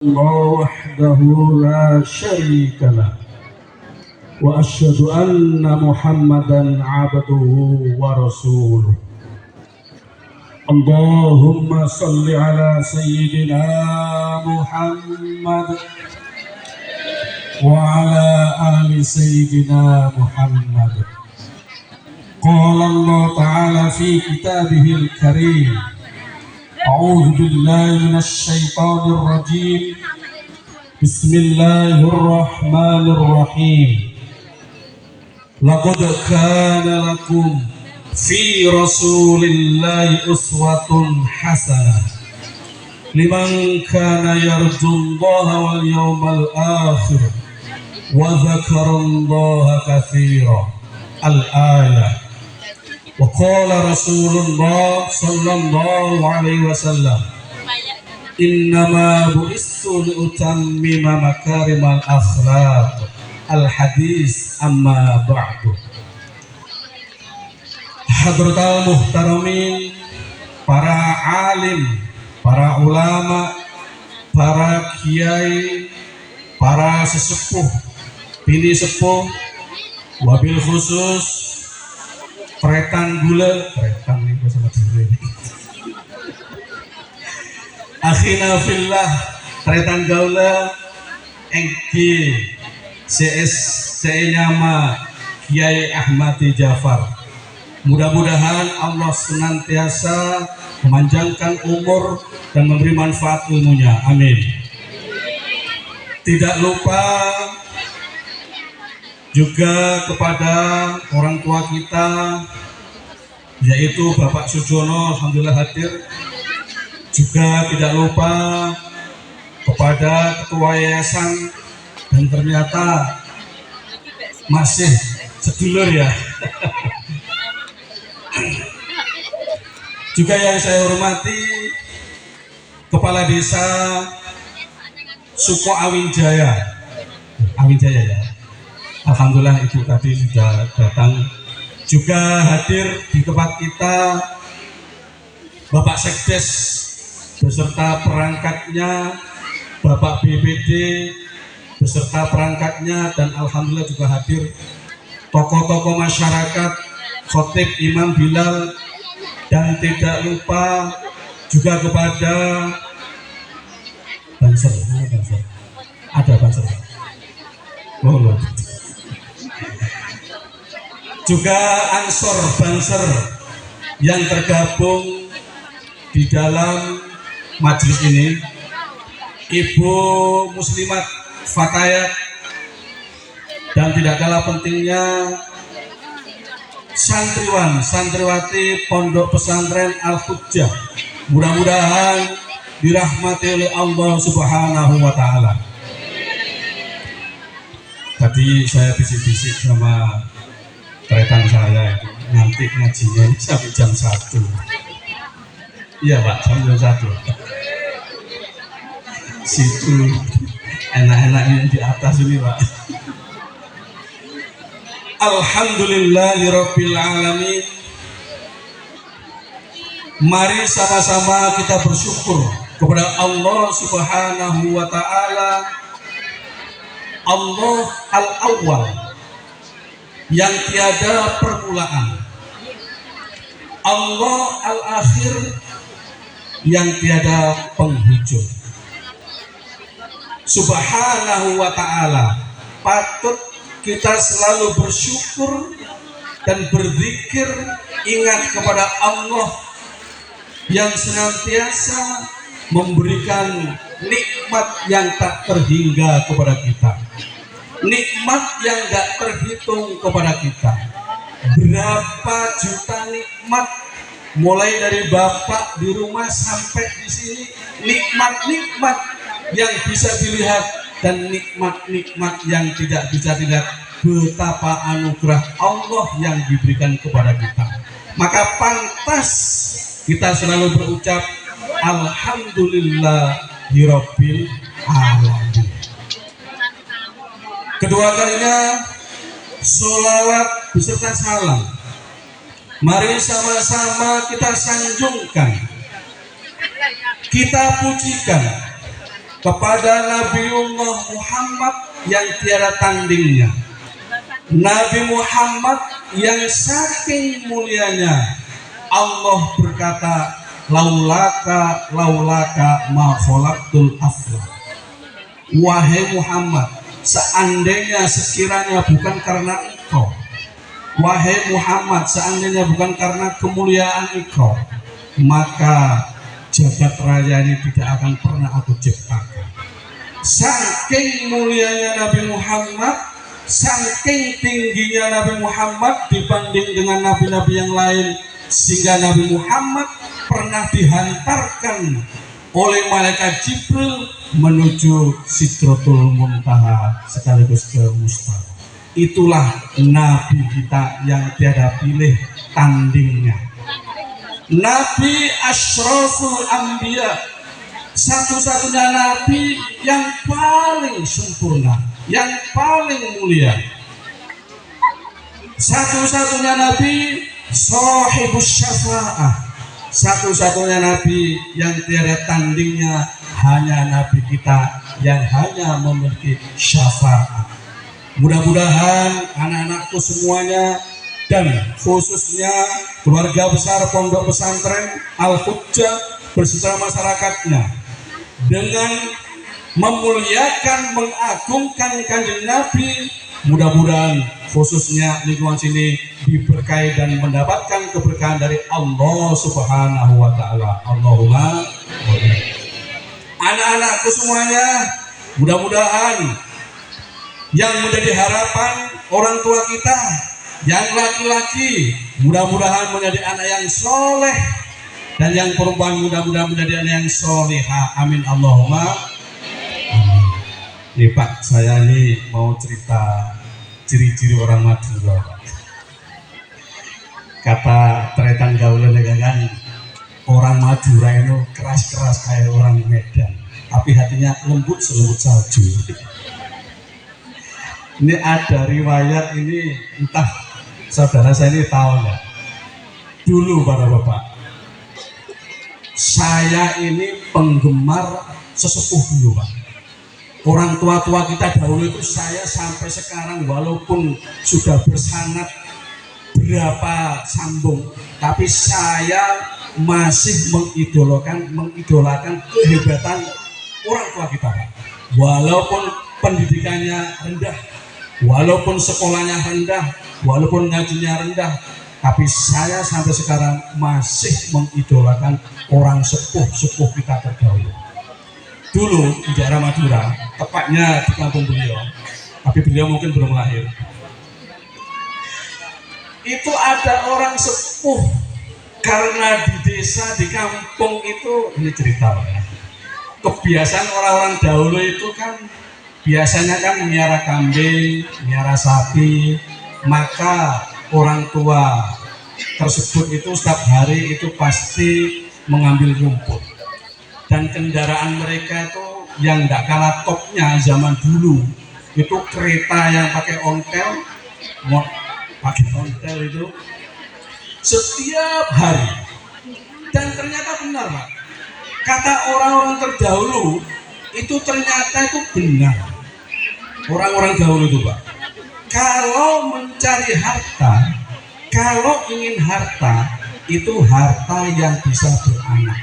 الله وحده لا شريك له وأشهد أن محمدا عبده ورسوله. اللهم صل على سيدنا محمد وعلى آل سيدنا محمد. قال الله تعالى في كتابه الكريم: أعوذ بالله من الشيطان الرجيم. بسم الله الرحمن الرحيم. لقد كان لكم في رسول الله أسوة حسنة لمن كان يرجو الله واليوم الآخر وذكر الله كثيرا. الآية. وقال رسول الله صلى الله عليه وسلم: إنما بعثت لأتمم مكارم الأخلاق. الحديث. أما بعد. Hadratal muhtaramin, para alim, para ulama, para kiai, para sesepuh, bini sepuh, wabil khusus pretan gula, pretan ini sama dulu ini. Akhina fillah, pretan gaula, engki, CS nama Kiai Ahmad Jafar. Mudah-mudahan Allah senantiasa memanjangkan umur dan memberi manfaat ilmunya. Amin. Tidak lupa juga kepada orang tua kita, yaitu Bapak Sujono, alhamdulillah hadir. Juga tidak lupa kepada ketua yayasan, dan ternyata masih sedulur ya. Juga yang saya hormati Kepala Desa Suko Awinjaya ya. Alhamdulillah Ibu tadi sudah datang. Juga hadir di tempat kita Bapak Sekdes beserta perangkatnya, Bapak BPD beserta perangkatnya, dan alhamdulillah juga hadir tokoh-tokoh masyarakat, khotib Imam Bilal, dan tidak lupa juga kepada Banser. Ada Banser. Oh, juga Ansor Banser yang tergabung di dalam majelis ini, Ibu Muslimat Fatayat, dan tidak kalah pentingnya santriwan, santriwati Pondok Pesantren Al-Hujjah. Mudah-mudahan dirahmati oleh Allah Subhanahu wa Ta'ala. Tadi saya bisik-bisik sama rekan saya, nanti ngajinya sampai jam 1. Iya Pak, sampai jam 1. Situ enak-enaknya di atas ini Pak. Alhamdulillahirabbil alamin. Mari sama-sama kita bersyukur kepada Allah Subhanahu wa Ta'ala, Allah Al-Awwal yang tiada permulaan, Allah Al-Akhir yang tiada penghujung. Subhanahu wa Ta'ala. Patut kita selalu bersyukur dan berzikir, ingat kepada Allah yang senantiasa memberikan nikmat yang tak terhingga kepada kita, nikmat yang tak terhitung kepada kita. Berapa juta nikmat, mulai dari Bapak di rumah sampai di sini, nikmat-nikmat yang bisa dilihat dan nikmat-nikmat yang tidak bisa dilihat. Betapa anugerah Allah yang diberikan kepada kita. Maka pantas kita selalu berucap Alhamdulillahirabbil alamin. Kedua kalinya sholawat beserta salam, mari sama-sama kita sanjungkan, kita pujikan kepada Nabiullah Muhammad yang tiada tandingnya. Nabi Muhammad yang saking mulianya Allah berkata, laulaka ma khalaqtul afla. Wahai Muhammad, seandainya sekiranya bukan karena engkau, wahai Muhammad, seandainya bukan karena kemuliaan engkau, maka jagat raya ini tidak akan pernah aku ciptakan. Saking mulianya Nabi Muhammad, saking tingginya Nabi Muhammad dibanding dengan nabi-nabi yang lain, sehingga Nabi Muhammad pernah dihantarkan oleh malaikat Jibril menuju Sidratul Muntaha sekaligus ke Mustafa. Itulah Nabi kita yang tiada pilih tandingnya. Nabi Asyraful Anbiya, satu-satunya Nabi yang paling sempurna, yang paling mulia. Satu-satunya Nabi Shahibus Syafa'ah, satu-satunya Nabi yang tiada tandingnya, hanya Nabi kita yang hanya memiliki syafaat. Mudah-mudahan anak-anakku semuanya dan khususnya keluarga besar Pondok Pesantren Al-Hujjah beserta masyarakatnya dengan memuliakan, mengagungkan Kanjeng Nabi, mudah-mudahan khususnya lingkungan sini diberkahi dan mendapatkan keberkahan dari Allah Subhanahu wa Ta'ala. Allahumma anak-anakku semuanya, mudah-mudahan yang menjadi harapan orang tua kita yang laki-laki mudah-mudahan menjadi anak yang soleh, dan yang perempuan mudah-mudahan menjadi anak yang soleha. Amin Allahumma amin. Nih Pak, saya ini mau cerita ciri-ciri orang Madura. Kata tretan gaulnya kan, orang Madura itu keras-keras kayak orang Medan, tapi hatinya lembut selembut salju. Ini ada riwayat ini, entah saudara saya ini tahu nggak? Dulu para bapak, saya ini penggemar sesepuh dulu Pak. Orang tua-tua kita dahulu itu, saya sampai sekarang walaupun sudah bersanad berapa sambung, tapi saya masih mengidolakan kehebatan orang tua kita Pak. Walaupun pendidikannya rendah, walaupun sekolahnya rendah, walaupun ngajinya rendah, tapi saya sampai sekarang masih mengidolakan orang sepuh-sepuh kita terdahulu. Dulu di daerah Madura, tepatnya di kampung beliau, tapi beliau mungkin belum lahir, itu ada orang sepuh. Karena di desa, di kampung itu, ini cerita ya, kebiasaan orang-orang dahulu itu kan biasanya kan miara kambing, miara sapi, maka orang tua tersebut itu setiap hari itu pasti mengambil rumput. Dan kendaraan mereka itu yang tidak kalah topnya zaman dulu itu kereta yang pakai ontel, itu setiap hari. Dan ternyata benar Pak, kata orang-orang terdahulu itu ternyata itu benar. Orang-orang dahulu itu Pak, kalau mencari harta, kalau ingin harta, itu harta yang bisa beranak.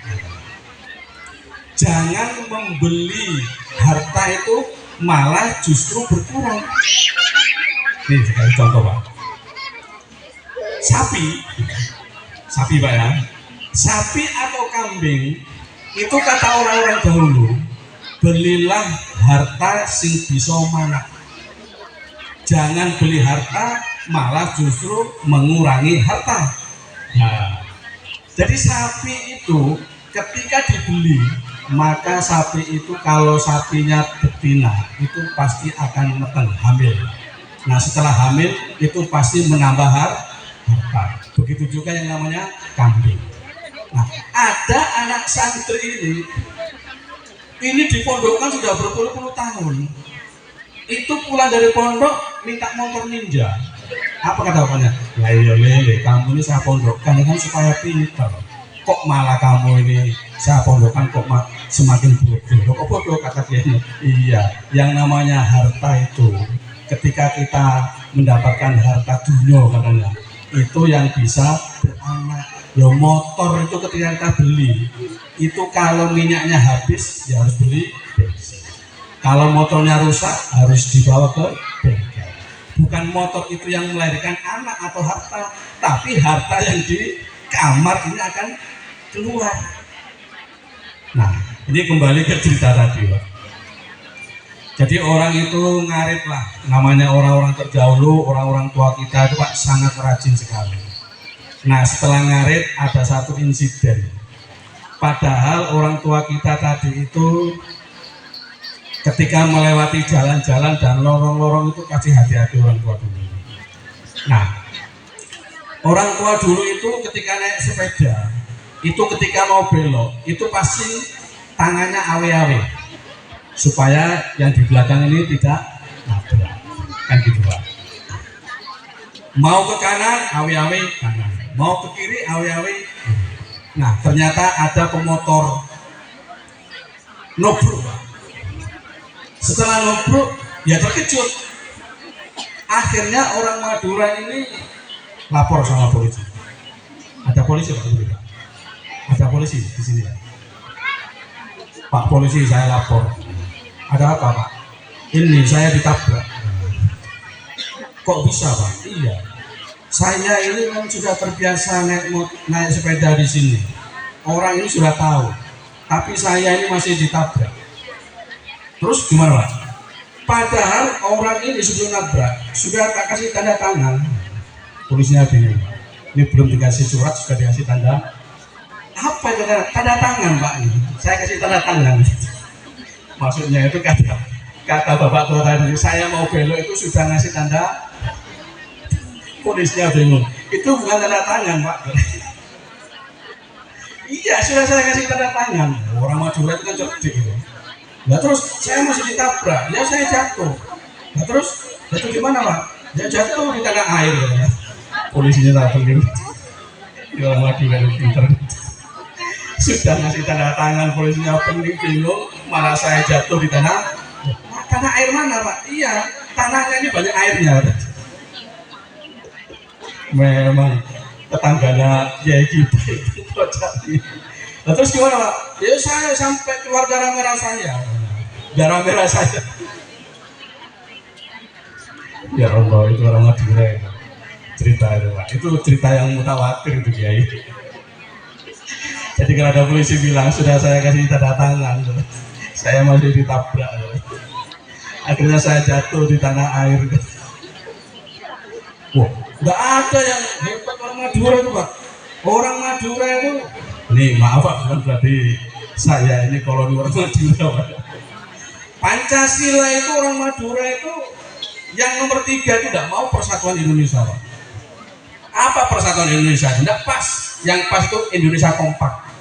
Jangan membeli harta itu malah justru berkurang. Ini sekali contoh Pak, sapi Pak ya, sapi atau kambing itu kata orang-orang dahulu, belilah harta sing bisa manak. Jangan beli harta malah justru mengurangi harta. Nah, jadi sapi itu ketika dibeli, maka sapi itu kalau sapinya betina itu pasti akan meteng, hamil. Nah setelah hamil itu pasti menambah harta. Begitu juga yang namanya kambing. Nah ada anak santri ini dipondokkan sudah berpuluh-puluh tahun. Itu pulang dari pondok minta motor ninja. Apa kata bapaknya? Ya iya lele, kamu ini saya pondokkan kan supaya pintar. Kok malah kamu ini saya pondokkan kok semakin bodoh. Kok bodoh kata dia? Iya, yang namanya harta itu ketika kita mendapatkan harta dunia katanya itu yang bisa beranak. Ya motor itu ketika kita beli itu kalau minyaknya habis ya harus beli bensin. Kalau motornya rusak harus dibawa ke bengkel. Bukan motor itu yang melahirkan anak atau harta, tapi harta yang di kamar ini akan keluar. Nah, ini kembali ke cerita tadi, Pak. Jadi orang itu ngarit lah, namanya orang-orang terdahulu, orang-orang tua kita itu Pak sangat rajin sekali. Nah, setelah ngarit ada satu insiden. Padahal orang tua kita tadi itu ketika melewati jalan-jalan dan lorong-lorong itu kasih hati-hati orang tua dulu. Nah, orang tua dulu itu ketika naik sepeda, itu ketika mau belok, itu pasti tangannya awe-awe supaya yang di belakang ini tidak nabrak, kan gitu Pak. Mau ke kanan, awe-awe kanan, mau ke kiri, awe-awe. Nah, ternyata ada pemotor nobruk Pak. Setelah nobruk, ya terkejut. Akhirnya orang Madura ini lapor sama polisi. Ada polisi Pak? Ada polisi di sini ya? Pak polisi, saya lapor. Ada apa Pak? Ini saya ditabrak. Kok bisa Pak? Iya. Saya ini kan sudah terbiasa naik sepeda di sini. Orang ini sudah tahu. Tapi saya ini masih ditabrak. Terus gimana Pak? Padahal orang ini sebelum nabrak sudah tak kasih tanda tangan. Polisinya bingung. Ini belum dikasih surat sudah dikasih tanda. Apa itu tanda tangan Pak? Saya kasih tanda tangan. Maksudnya itu kata bapak tua tadi, saya mau belok itu sudah ngasih tanda. Polisinya bingung. Itu bukan tanda tangan Pak. Iya sudah saya kasih tanda tangan. Orang Madura itu kan cerdik gitu. Nah terus saya masih ditabrak, ya saya jatuh. Nah terus jatuh di mana Pak? Ya jatuh di tanah air. Ya. Polisinya datang gitu. Ya Madura itu pintar. Sudah ngasih tanda tangan, polisinya pening bingung, malah saya jatuh di tanah air mana Pak? Iya, tanahnya ini banyak airnya. Memang tetangganya ya kita itu jadi. Nah, terus gimana Pak? Ya saya sampai keluar darah merah saya. Darah merah saya. Ya Allah, itu orang Madura itu. Cerita itu Pak. Itu cerita yang mutawatir itu Kiai. Jadi kalau ada polisi bilang sudah saya kasih tanda tangan, saya masih ditabrak. Akhirnya saya jatuh di tanah air. Wah, nggak ada yang hebat orang Madura itu Pak. Orang Madura itu, nih maaf Pak, bukan berarti saya ini koloni orang Madura Pak. Pancasila itu orang Madura itu yang nomor 3 itu tidak mau persatuan Indonesia Pak. Apa persatuan Indonesia? Tidak pas. Yang pas itu Indonesia kompak.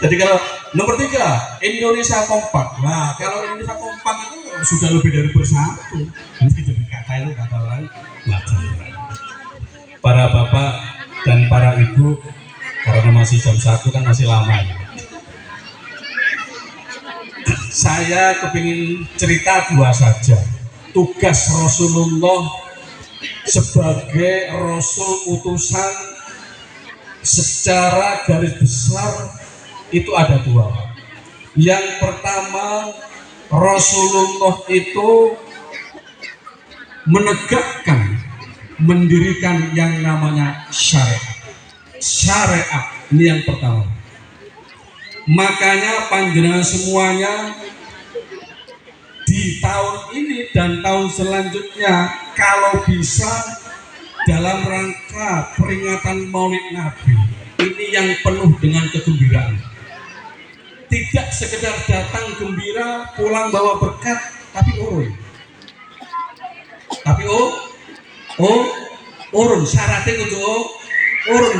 Jadi kalau nomor 3 Indonesia kompak. Nah kalau Indonesia kompak itu sudah lebih dari bersatu. Ini jadi kata itu kata orang Madura. Para bapak dan para ibu, karena masih jam 1 kan masih lama ya. Saya kepingin cerita 2 saja. Tugas Rasulullah sebagai Rasul utusan secara garis besar itu ada 2. Yang pertama, Rasulullah itu menegakkan, mendirikan yang namanya syariat. Syariat ini yang pertama. Makanya panjenengan semuanya di tahun ini dan tahun selanjutnya kalau bisa dalam rangka peringatan Maulid Nabi ini yang penuh dengan kegembiraan. Tidak sekedar datang gembira, pulang bawa berkat, tapi urun. Tapi urun syaratnya itu urun.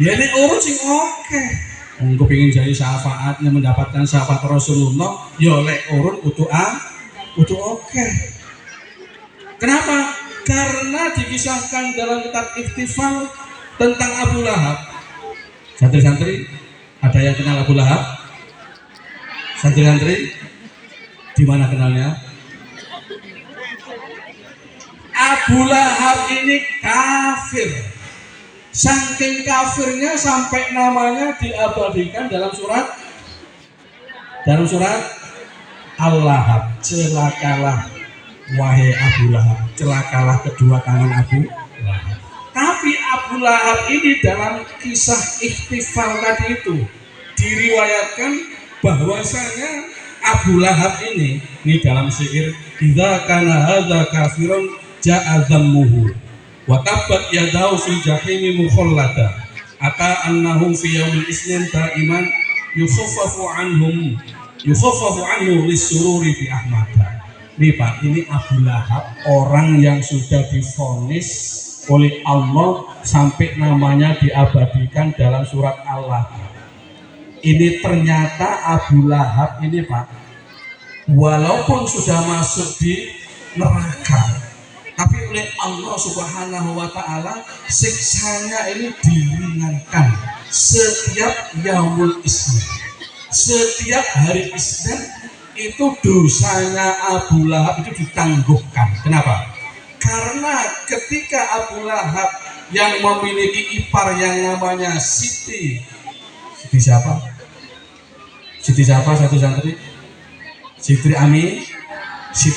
Ya ini urun sing oke. Engko pengin jadi syafaatnya mendapatkan syafaat Rasulullah, ya lek urun utuh oke. Kenapa? Karena dikisahkan dalam kitab Ikhtifal tentang Abu Lahab. Santri-santri, ada yang kenal Abu Lahab? Santri-santri, di mana kenalnya? Abu Lahab ini kafir. Saking kafirnya sampai namanya diabadikan dalam surat Al-Lahab. Celakalah wahai Abu Lahab, celakalah kedua tangan Abu Lahab. Tapi Abu Lahab ini dalam kisah ikhtifal tadi itu diriwayatkan bahwasanya Abu Lahab ini dalam syair, idza kana hadza kafirun ja'a dhammuhu wa tabbat yadahu fil jahimi mukhallada ata annahum fi yaumil isnin daiman yukhaffafu anhu lisururi fi ahmada. Nih Pak, ini Abu Lahab, orang yang sudah divonis oleh Allah sampai namanya diabadikan dalam surat Al-Lahab. Ini ternyata Abu Lahab ini Pak, walaupun sudah masuk di neraka, tapi oleh Allah Subhanahu wa Ta'ala siksanya ini diringankan setiap yaumul isnin. Setiap hari Isnin itu dosanya Abu Lahab itu ditangguhkan. Kenapa? Karena ketika Abu Lahab yang memiliki ipar yang namanya Siti siapa? Siti siapa satu santri? Siti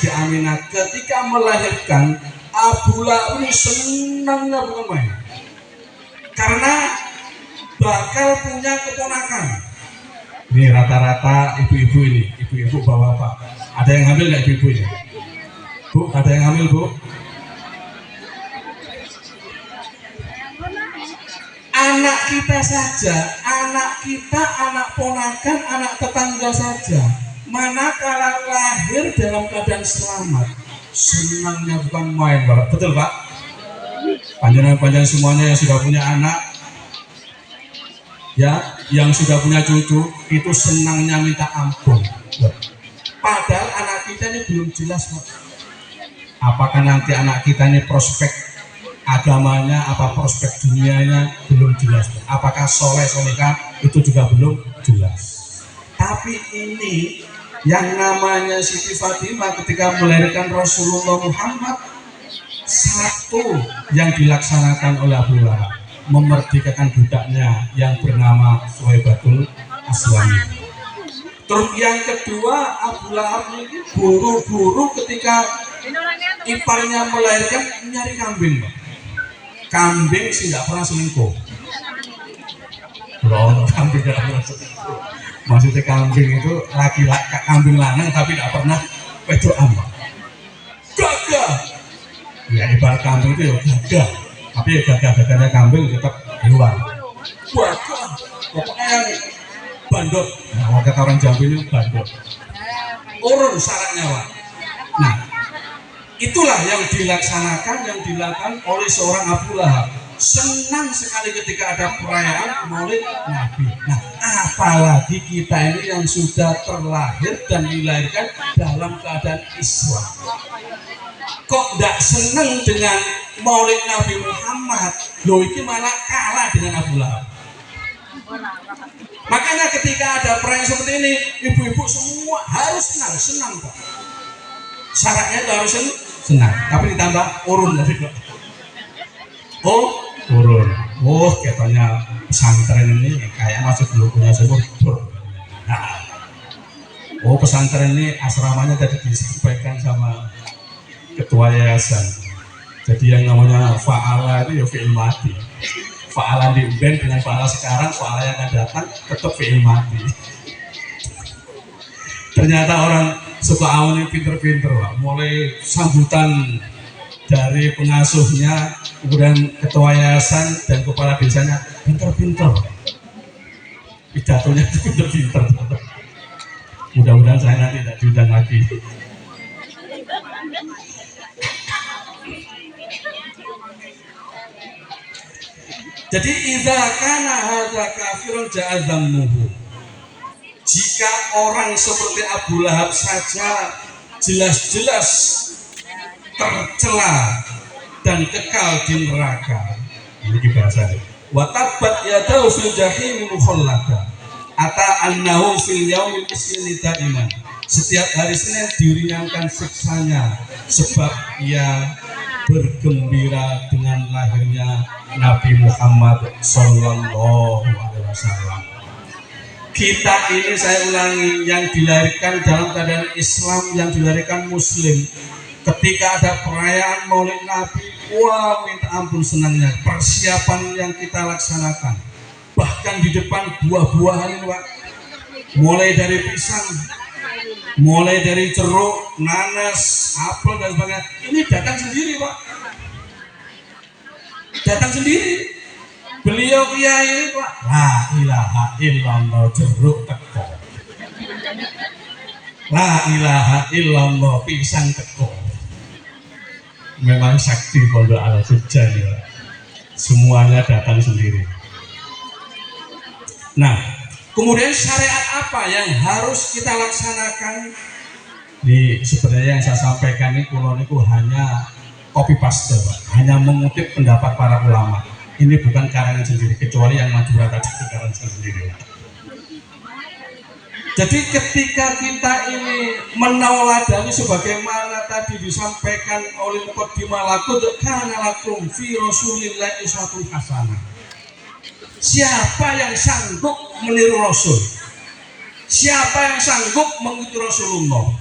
Aminah ketika melahirkan Abu Lahab ini senangnya bukan main. Karena bakal punya keponakan. Ini rata-rata ibu-ibu ini, ibu-ibu bapak-bapak. Ada yang hamil nggak ibu-ibu ini? Bu, ada yang hamil Bu? Anak kita saja, anak kita, anak ponakan, anak tetangga saja, manakala lahir dalam keadaan selamat, senangnya bukan main, Pak. Betul Pak? Panjang-panjang semuanya yang sudah punya anak, ya, yang sudah punya cucu itu senangnya minta ampun. Padahal anak kita ini belum jelas Pak. Apakah nanti anak kita ini prospek agamanya, apa prospek dunianya belum jelas. Apakah soleh-solehah itu juga belum jelas. Tapi ini yang namanya Siti Fatimah ketika melahirkan Rasulullah Muhammad, satu yang dilaksanakan oleh Abu Lahab, memerdekakan budaknya yang bernama Suhaibatul Aslami. Terus yang kedua, Abu Lahab ini buru-buru ketika iparnya melahirkan nyari kambing, Pak. Kambing sih nggak pernah selingkuh. Loh, kambing nggak pernah selingkuh. Maksudnya kambing itu laki-laki, kambing lanang tapi nggak pernah wedokan, Pak. Gagah. Ya ibarat kambing itu ya gagah. Tapi ya gagah-gagahnya kambing tetap hewan. Gagah. Pokoknya yang bandot. Nah, kata orang Jambi ini bandot. Urun syaratnya, Pak. Nah, itulah yang dilaksanakan, yang dilakukan oleh seorang Abu Lahab. Senang sekali ketika ada perayaan Maulid Nabi. Nah, apalagi kita ini yang sudah terlahir dan dilahirkan dalam keadaan Islam. Kok tidak senang dengan Maulid Nabi Muhammad? Loh, ini malah kalah dengan Abu Lahab. Makanya ketika ada perayaan seperti ini, ibu-ibu semua harus senang, Pak. Syaratnya itu harus senang, tapi ditambah urun tadi, Pak. Oh, urun. Oh, katanya pesantren ini kayak masih belum punya sumur. Nah, oh, pesantren ini asramanya tadi disampaikan sama ketua yayasan. Jadi yang namanya fa'ala itu ya fi'il mati. Fa'ala di band dengan fa'ala sekarang, fa'ala yang akan datang tetap fi'il mati. Ternyata orang suka awalnya pinter-pinter, Pak. Mulai sambutan dari pengasuhnya, kemudian ketua yayasan dan kepala desanya pinter-pinter. Pidatonya itu pinter-pinter. Mudah-mudahan saya nanti tidak diundang lagi. Jadi idza kana hadza kafirun ja'a dhammuhu. Jika orang seperti Abu Lahab saja jelas-jelas tercela dan kekal di neraka. Ini bahasa wa tabbat yadahu fil jahim mukhallada ata annahu fil yaumil ismi iman. Setiap hari Senin diringankan siksanya sebab ia bergembira dengan lahirnya Nabi Muhammad Sallallahu Alaihi Wasallam. Kita ini, saya ulangi, yang dilahirkan dalam keadaan Islam, yang dilahirkan Muslim, ketika ada perayaan Maulid Nabi, wah minta ampun senangnya. Persiapan yang kita laksanakan, bahkan di depan buah-buahan, Pak, mulai dari pisang, mulai dari jeruk, nanas, apel dan sebagainya, ini datang sendiri, Pak, datang sendiri. Beliau kiai, Pak, la ilaha illallah jeruk teko, la ilaha illallah pisang teko. Memang sakti Pondok Al Hujjah ya, semuanya datang sendiri. Nah, kemudian syariat apa yang harus kita laksanakan? Sebenarnya yang saya sampaikan ini kulon itu hanya copy paste, Pak, hanya mengutip pendapat para ulama. Ini bukan karangan sendiri, kecuali yang Madura tadi itu karangan sendiri. Jadi ketika kita ini menauladani sebagaimana tadi disampaikan oleh Muqaddimah laqad kana lakum fi Rasulillahi uswatun hasanah. Siapa yang sanggup meniru Rasul? Siapa yang sanggup mengikuti Rasulullah?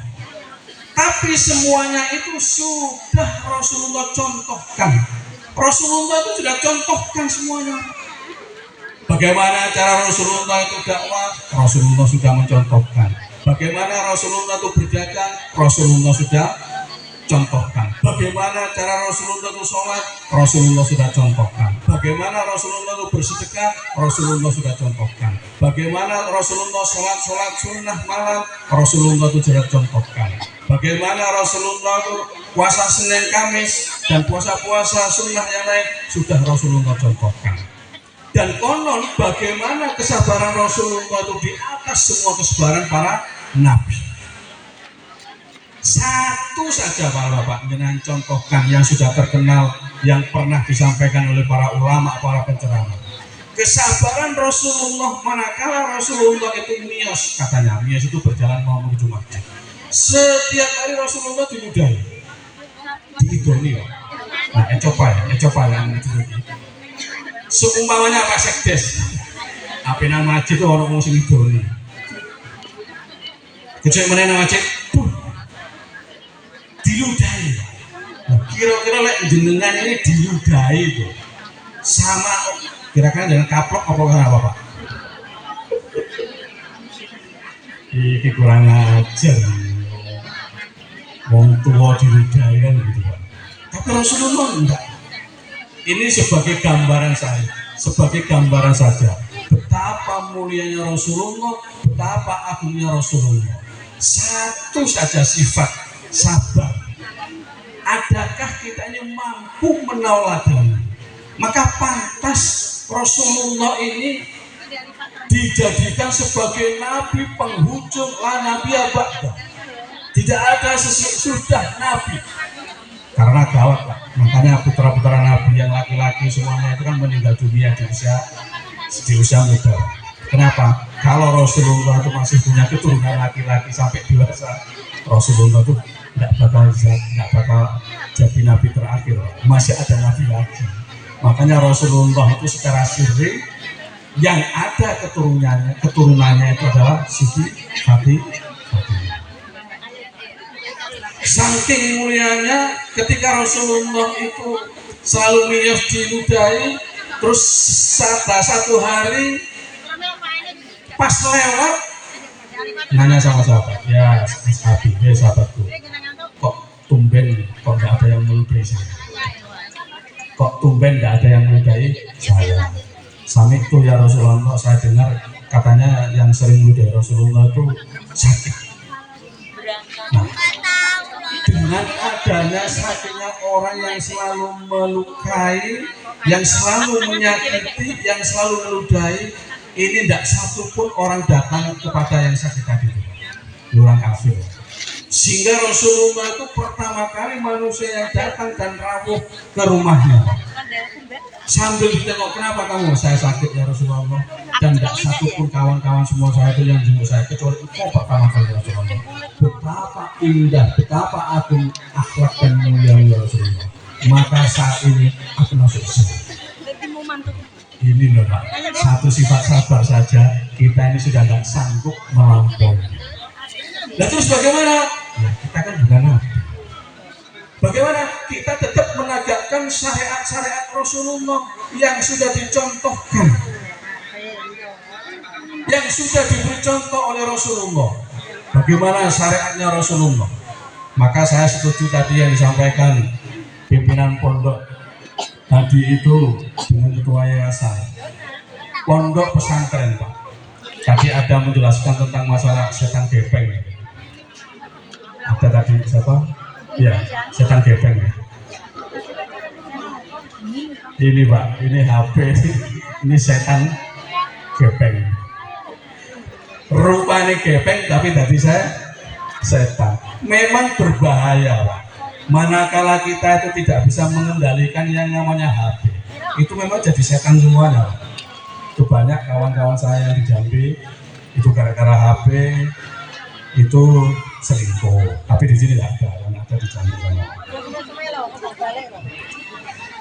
Tapi semuanya itu sudah Rasulullah contohkan. Rasulullah itu sudah contohkan semuanya. Bagaimana cara Rasulullah itu dakwah, Rasulullah sudah mencontohkan. Bagaimana Rasulullah itu berdagang, Rasulullah sudah contohkan. Bagaimana cara Rasulullah itu sholat, Rasulullah sudah contohkan. Bagaimana Rasulullah itu bersedekah, Rasulullah sudah contohkan. Bagaimana Rasulullah sholat sunnah malam, Rasulullah itu sudah contohkan. Bagaimana Rasulullah itu puasa Senin Kamis dan puasa-puasa sunnah yang lain sudah Rasulullah contohkan. Dan konon bagaimana kesabaran Rasulullah itu di atas semua kesabaran para nabi. Satu saja para bapak dengan contohkan yang sudah terkenal, yang pernah disampaikan oleh para ulama, para penceramah. Kesabaran Rasulullah manakala Rasulullah itu miyos, katanya miyos itu berjalan mau menuju masjid. Setiap hari Rasulullah diludahi, diidoni. Nah, coba yang itu. Seumpamanya Pak Sekdes, apa nama masjid itu orang ngomong sing idoni. Kecil mana masjid, diludahi. Kira-kira lek jenengan ini diludahi itu sama kira-kira dengan kaplok apa kenapa Pak? Ini kurang ajar. Wong tua diludahi kan gitu Pak. Tapi Rasulullah enggak. Ini sebagai gambaran saya, sebagai gambaran saja betapa mulianya Rasulullah, betapa agungnya Rasulullah. Satu saja sifat, sabar. Adakah kita ini mampu menauladani? Maka pantas Rasulullah ini dijadikan sebagai nabi penghujung, la nabi abada. Tidak ada sesudah nabi. Karena gawat Pak, makanya putra-putra nabi yang laki-laki semuanya itu kan meninggal dunia di usia muda. Kenapa? Kalau Rasulullah itu masih punya keturunan laki-laki sampai dewasa, Rasulullah itu tidak bakal jadi nabi terakhir, masih ada nabi lagi. Makanya Rasulullah itu secara sirri yang ada keturunannya itu adalah Siti Fatimah. Saking mulianya ketika Rasulullah itu selalu miyos diludahi, terus satu hari pas lewat nanya sama sahabat, ya sahabatku, kok tumben kok nggak ada yang meludahi saya, kok tumben nggak ada yang meludahi saya. Sami itu ya Rasulullah, saya dengar katanya yang sering meludahi Rasulullah itu sakit. Nah, dengan adanya sakitnya orang yang selalu melukai, yang selalu menyakiti, yang selalu meludahi, ini tidak satupun orang datang kepada yang sakit tadi itu, orang kafir. Sehingga Rasulullah itu pertama kali manusia yang datang dan rawuh ke rumahnya. Sambil ditengok, kenapa kamu? Saya sakit ya Rasulullah. Dan tidak satupun kawan-kawan semua saya itu yang jenguk saya kecuali engkau pertama kali ya Rasulullah. Betapa indah, betapa agung akhlak dan mulia ya Rasulullah. Maka saat ini aku masuk Islam. Ini loh Pak, satu sifat sabar saja kita ini sudah tidak sanggup melampaui. Nah terus bagaimana? Ya, kita kan bukan nabi. Bagaimana kita tetap menegakkan syariat-syariat Rasulullah yang sudah dicontohkan, yang sudah diberi contoh oleh Rasulullah. Bagaimana syariatnya Rasulullah? Maka saya setuju tadi yang disampaikan pimpinan pondok tadi itu dengan ketua yayasan pondok pesantren Pak. Tadi ada menjelaskan tentang masalah setan gepeng. Ada tadi siapa? Ya, setan gepeng ya. Ini Pak, ini HP, ini setan gepeng. Rupanya gepeng tapi tadi saya setan. Memang berbahaya Pak. Manakala kita itu tidak bisa mengendalikan yang namanya HP, itu memang jadi setan semuanya. Itu banyak kawan-kawan saya yang di Jambi itu gara-gara HP itu selingkuh. Tapi di sini tidak ada, yang ada di Jambi banyak.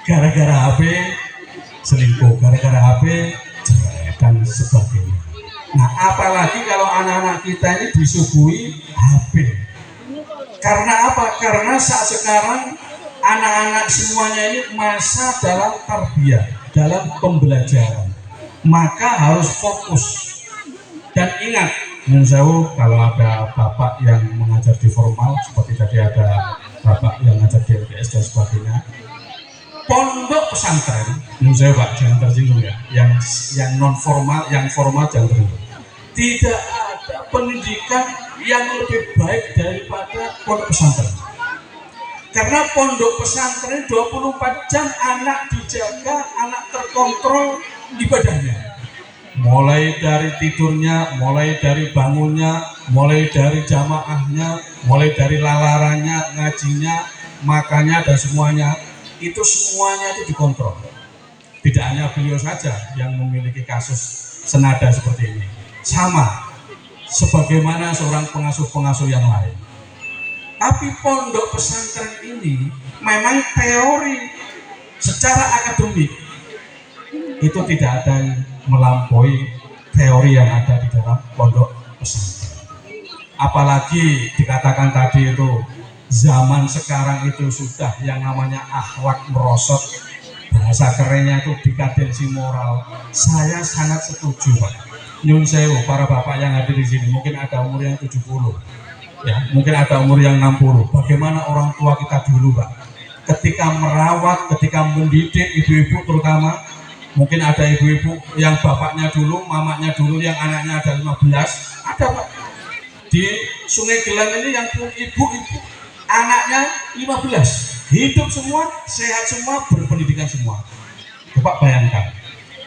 Gara-gara HP selingkuh, gara-gara HP cerai dan sebagainya. Nah, apalagi kalau anak-anak kita ini disuguhi HP. Karena apa? Karena saat sekarang anak-anak semuanya ini masa dalam tarbiyah, dalam pembelajaran. Maka harus fokus. Dan ingat, menjauh kalau ada bapak yang mengajar di formal, seperti tadi ada bapak yang mengajar di LPS dan sebagainya. Pondok pesantren, menjauh Pak, jangan tersinggung ya. Yang non formal, yang formal jangan tersinggung. Tidak ada pendidikan yang lebih baik daripada pondok pesantren. Karena pondok pesantren 24 jam anak dijaga, anak terkontrol ibadahnya. Mulai dari tidurnya, mulai dari bangunnya, mulai dari jamaahnya, mulai dari lalarannya, ngajinya, makannya dan semuanya, itu semuanya itu dikontrol. Tidak hanya beliau saja yang memiliki kasus senada seperti ini. Sama sebagaimana seorang pengasuh-pengasuh yang lain. Tapi pondok pesantren ini memang teori secara akademik itu tidak ada yang melampaui teori yang ada di dalam pondok pesantren. Apalagi dikatakan tadi itu zaman sekarang itu sudah yang namanya akhlak merosot, bahasa kerennya itu dekadensi moral. Saya sangat setuju Pak. Nyun sewu, para bapak yang hadir di sini, mungkin ada umur yang 70, ya, mungkin ada umur yang 60. Bagaimana orang tua kita dulu, Pak? Ketika merawat, ketika mendidik ibu-ibu terutama, mungkin ada ibu-ibu yang bapaknya dulu, mamanya dulu, yang anaknya ada 15, ada Pak. Di Sungai Gelang ini yang ibu-ibu, anaknya 15, hidup semua, sehat semua, berpendidikan semua. Bapak bayangkan,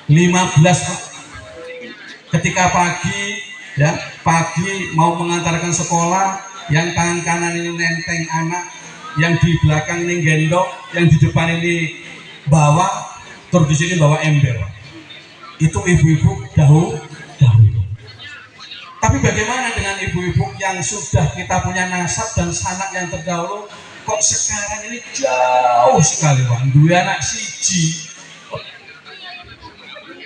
15 ketika pagi mau mengantarkan sekolah, yang tangan kanan ini nenteng anak, yang di belakang ini gendong, yang di depan ini bawa, terus di sini bawa ember. Itu ibu-ibu dahulu. Tapi bagaimana dengan ibu-ibu yang sudah kita punya nasab dan sanak yang terdahulu, kok sekarang ini jauh sekali Pak. Dua anak siji,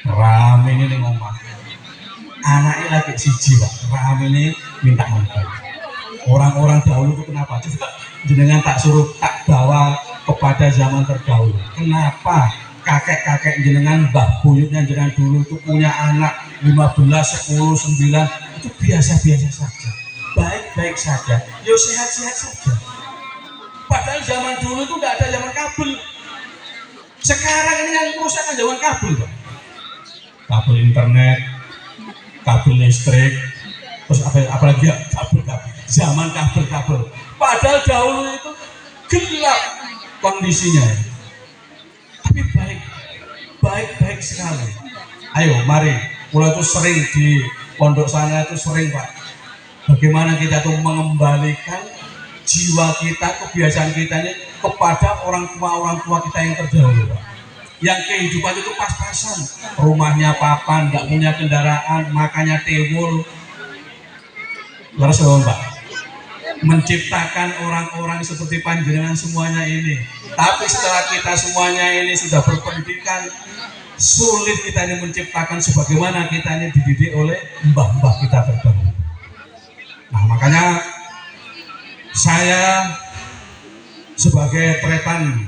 rame ini ngomong. Anaknya lagi siji Pak, rame ini minta ampun. Orang-orang dahulu itu kenapa? Coba jenengan tak bawa kepada zaman terdahulu. Kenapa kakek-kakek jenengan, mbah buyutnya jenengan dulu itu punya anak 15, 10, 9, itu biasa-biasa saja, baik-baik saja, yo sehat-sehat saja. Padahal zaman dulu itu tidak ada zaman kabel. Sekarang ini yang merusak zaman kabel Pak. Kabel internet, kabel listrik, terus apalagi ya, kabel zaman kabel. Padahal dahulu itu gelap kondisinya, tapi baik sekali. Ayo mari, mulai itu sering di pondok sana itu sering Pak, bagaimana kita tuh mengembalikan jiwa kita, kebiasaan kita ini kepada orang tua kita yang terdahulu Pak. yang kehidupan itu pas-pasan, rumahnya papan, nggak punya kendaraan, makanya tewul. Laras Mbak, menciptakan orang-orang seperti panjenengan semuanya ini. Tapi setelah kita semuanya ini sudah berpendidikan, sulit kita ini menciptakan sebagaimana kita ini dididik oleh mbah-mbah kita terdahulu. Nah, makanya saya sebagai tretan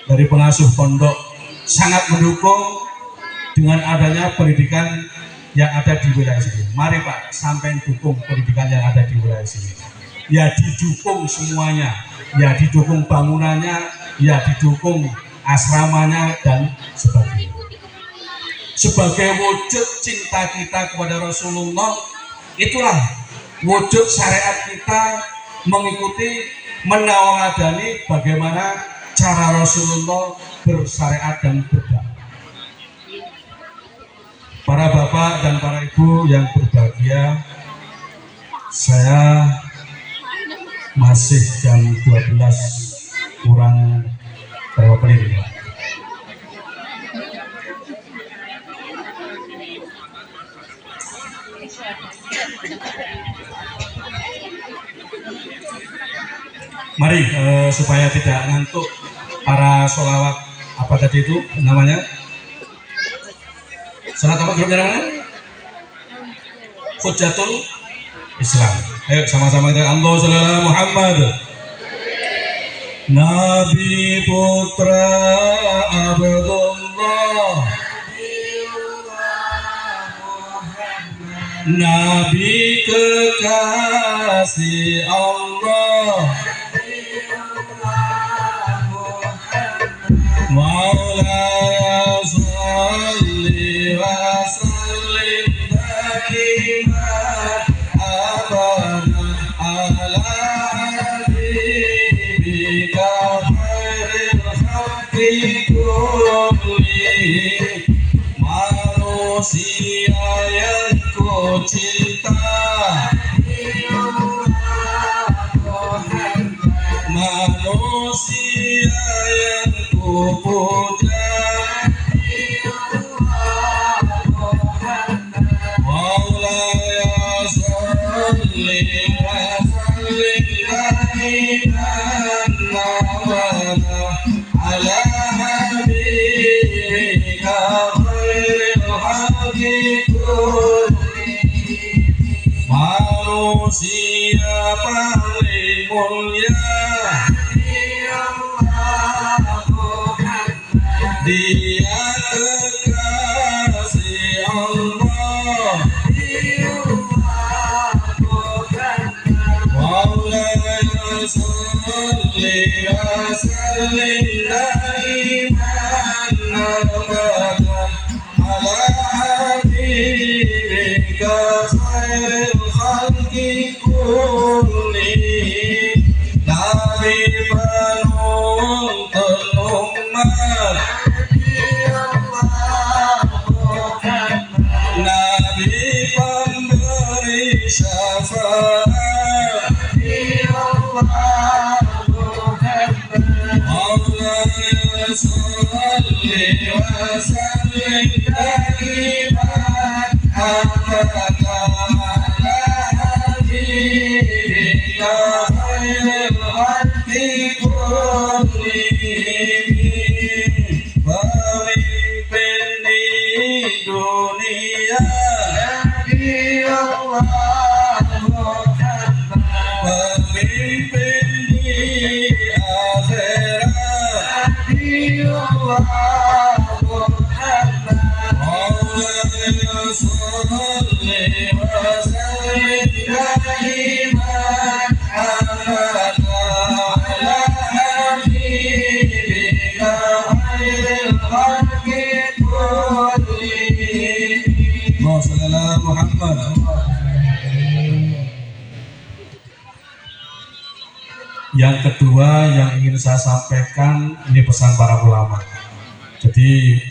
dari pengasuh pondok sangat mendukung dengan adanya pendidikan yang ada di wilayah sini. Mari Pak, sampai dukung pendidikan yang ada di wilayah sini. Ya didukung semuanya, ya didukung bangunannya, ya didukung asramanya dan sebagainya. Sebagai wujud cinta kita kepada Rasulullah, itulah wujud syariat kita mengikuti, meneladani bagaimana cara Rasulullah bersyariat dan berdakwah. Para bapak dan para ibu yang berbahagia, saya masih jam 12 kurang berapa menit ini, Pak? Mari supaya tidak ngantuk, para sholawat apa tadi itu namanya? Salat apa grupnya namanya? Hujatul Islam. Ayo sama-sama kita Allahu sallallahu Muhammad. Nabi putra Abdullah, Nabi kekasih Allah, Maulaya salli wa sallim da'iman abadan ala habibika khairil khalqi kullihim. Manusia yang ku cinta, manusia yang ku puja, Maulaya salli wa sallim da'iman abadan ala habibika khairil khalqi kullihim. Manusia paling mulia, dia kekasih Allah, Maulaya salli wa sallim da'iman abadan ala habibika khairil khalqi kullihim. Nabi penuntun umat, Nabi pemberi syafaat, Maulaya salli wa sallim da'iman abadan ala habibika khairil khalqi kullihim. Pemimpin di dunia, pemimpin di akhirat, Maulaya salli wa sallim da'iman abadan ala habibika khairil khalqi kullihim. Muhammad. Yang kedua yang ingin saya sampaikan, ini pesan para ulama. Jadi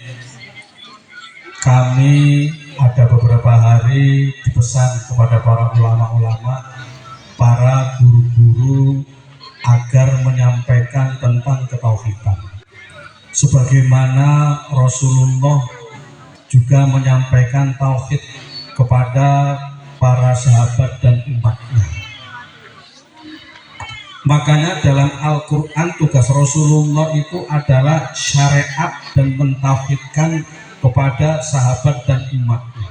kami ada beberapa hari dipesan kepada para ulama-ulama, para guru-guru agar menyampaikan tentang ketauhidan. sebagaimana Rasulullah juga menyampaikan tauhid kepada para sahabat dan umatnya. Makanya dalam Al-Quran tugas Rasulullah itu adalah syariat dan mentauhidkan kepada sahabat dan umatnya.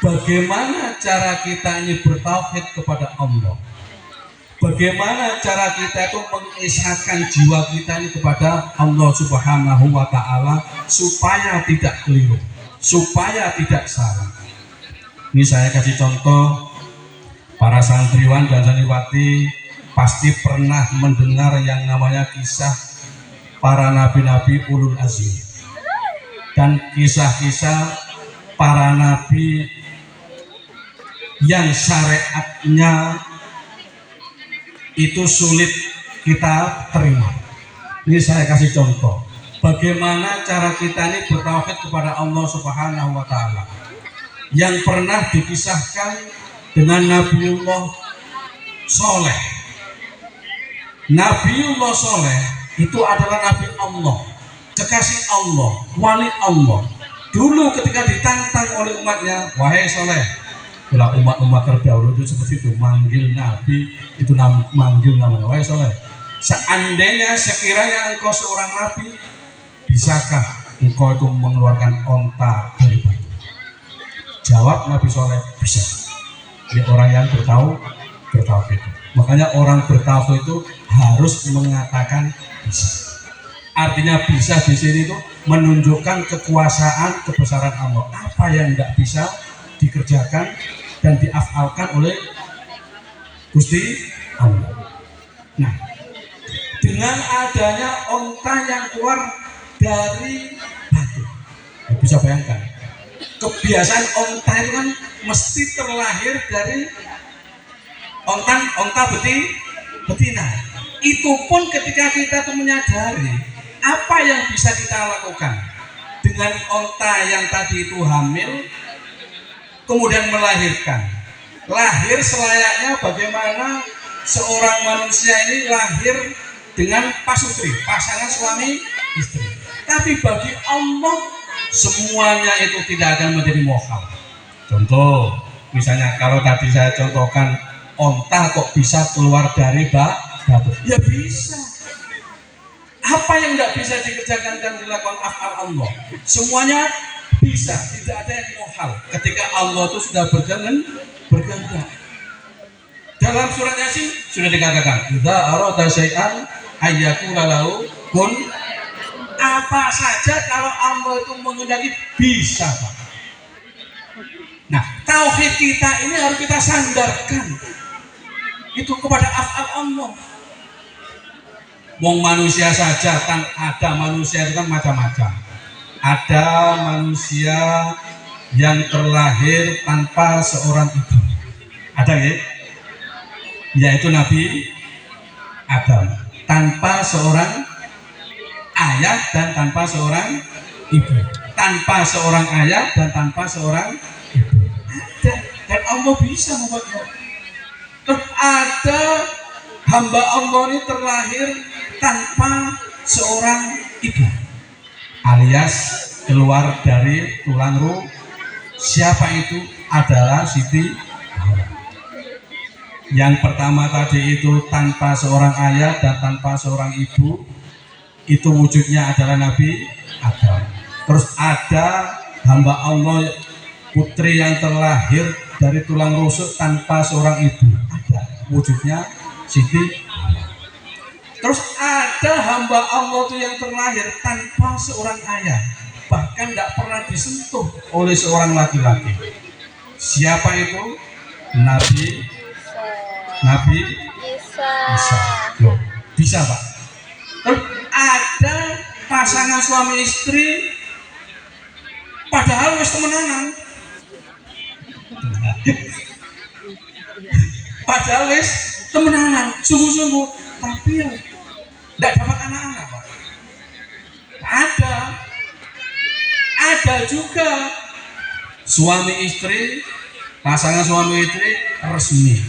Bagaimana cara kita ini bertauhid kepada Allah? Bagaimana cara kita itu mengisahkan jiwa kita ini kepada Allah Subhanahu wa Ta'ala supaya tidak keliru, supaya tidak salah. Ini saya kasih contoh, para santriwan dan santriwati pasti pernah mendengar yang namanya kisah para nabi-nabi ulul azmi dan kisah-kisah para nabi yang syariatnya itu sulit kita terima. Ini saya kasih contoh bagaimana cara kita ini bertauhid kepada Allah Subhanahu wa Ta'ala yang pernah dikisahkan dengan Nabiullah Soleh. Nabiullah Soleh itu adalah Nabi Allah, kekasih Allah, wali Allah. Dulu ketika ditantang oleh umatnya, wahai Soleh, bila umat-umat terdahulu itu seperti itu, manggil Nabi itu manggil namanya, wahai Soleh, seandainya sekiranya engkau seorang Nabi, bisakah engkau itu mengeluarkan onta dari batu? Jawab Nabi Soleh, bisa. Ini orang yang bertauhid. Makanya orang bertauhid itu harus mengatakan bisa. Artinya bisa di sini itu menunjukkan kekuasaan kebesaran Allah. Apa yang tidak bisa dikerjakan dan diafalkan oleh Gusti Allah. Nah, dengan adanya onta yang keluar dari batu, ya bisa bayangkan. Kebiasaan onta itu kan mesti terlahir dari onta betina. Itu pun ketika kita tuh menyadari apa yang bisa kita lakukan dengan onta yang tadi itu hamil, kemudian melahirkan. Lahir selayaknya bagaimana seorang manusia ini lahir dengan pasutri, pasangan suami istri. Tapi bagi Allah semuanya itu tidak akan menjadi mukhal. Contoh, misalnya kalau tadi saya contohkan onta kok bisa keluar dari batu, ya bisa. Apa yang tidak bisa dikerjakan dan dilakukan afal Allah, semuanya bisa, tidak ada yang mukhal. Ketika Allah itu sudah berkehendak. Dalam surat Yasin sudah dikatakan, idza arada syai'an ayyakula lahu kun. Apa saja kalau Allah itu menghendaki bisa, Pak. Nah, tauhid kita ini harus kita sandarkan itu kepada afal Allah. Wong manusia saja kan ada manusia itu kan macam-macam. Ada manusia yang terlahir tanpa seorang ibu. Ada ya? Yaitu Nabi Adam. Tanpa seorang ayah dan tanpa seorang ibu. Tanpa seorang ayah dan tanpa seorang ibu. Ada. Dan Allah bisa membuatnya. Terus ada hamba Allah ini terlahir tanpa seorang ibu, alias keluar dari tulang rusuk. Siapa itu? Adalah Siti Hawa. Yang pertama tadi itu tanpa seorang ayah dan tanpa seorang ibu, itu wujudnya adalah Nabi Adam. Terus ada hamba Allah putri yang terlahir dari tulang rusuk tanpa seorang ibu, ada wujudnya Siti Hawa. Terus ada hamba Allah itu yang terlahir tanpa seorang ayah, bahkan tidak pernah disentuh oleh seorang laki-laki. Siapa itu? Nabi Isa. Loh, bisa, Pak. Terus ada pasangan suami istri padahal wis temenanan. Padahal wis temenanan, sungguh-sungguh, tapi tidak dapat anak-anak, Pak. Ada juga suami istri, pasangan suami istri resmi.